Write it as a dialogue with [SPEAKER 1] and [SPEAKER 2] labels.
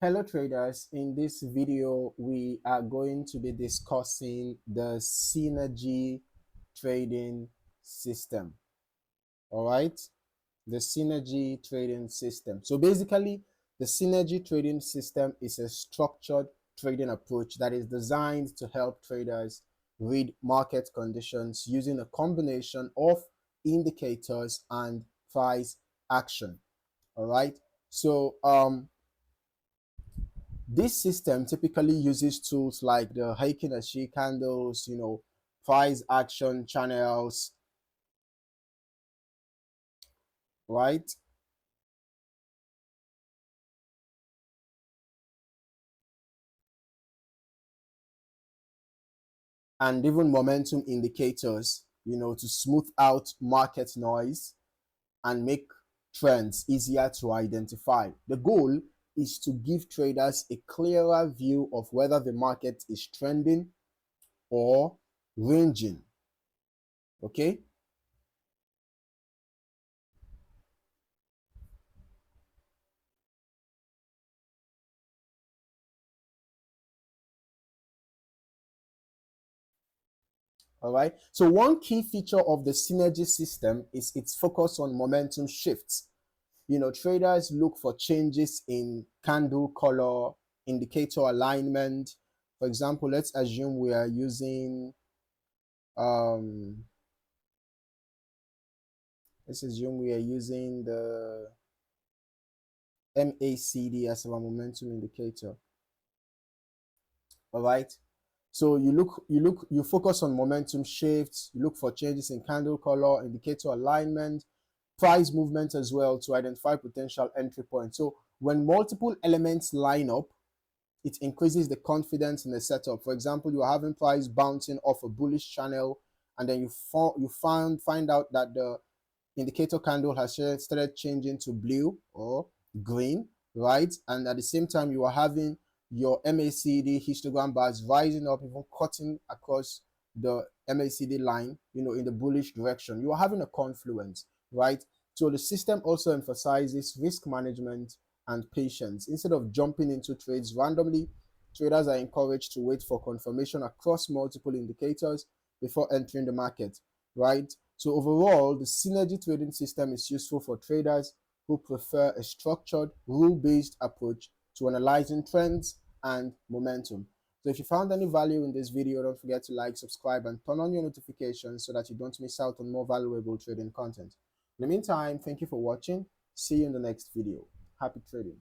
[SPEAKER 1] Hello traders, in this video we are going to be discussing the synergy trading system. All right, the synergy trading system. So basically, the synergy trading system is a structured trading approach that is designed to help traders read market conditions using a combination of indicators and price action. All right, so this system typically uses tools like the Heiken Ashi candles, price action channels, right? And even momentum indicators, to smooth out market noise and make trends easier to identify. The goal is to give traders a clearer view of whether the market is trending or ranging. Okay? All right. So one key feature of the synergy system is its focus on momentum shifts. Traders look for changes in candle color, indicator alignment. For example, let's assume we are using um the MACD as our momentum indicator. All right. So you focus on momentum shifts, you look for changes in candle color, indicator alignment, price movement as well to identify potential entry points. So when multiple elements line up, it increases the confidence in the setup. For example, you are having price bouncing off a bullish channel, and then find out that the indicator candle has started changing to blue or green, right? And at the same time, you are having your MACD histogram bars rising up, even cutting across the MACD line, in the bullish direction. You are having a confluence, right? So the system also emphasizes risk management and patience. Instead of jumping into trades randomly, traders are encouraged to wait for confirmation across multiple indicators before entering the market, right? So overall, the synergy trading system is useful for traders who prefer a structured, rule-based approach to analyzing trends and momentum. So if you found any value in this video, don't forget to like, subscribe, and turn on your notifications so that you don't miss out on more valuable trading content. In the meantime, thank you for watching. See you in the next video. Happy trading.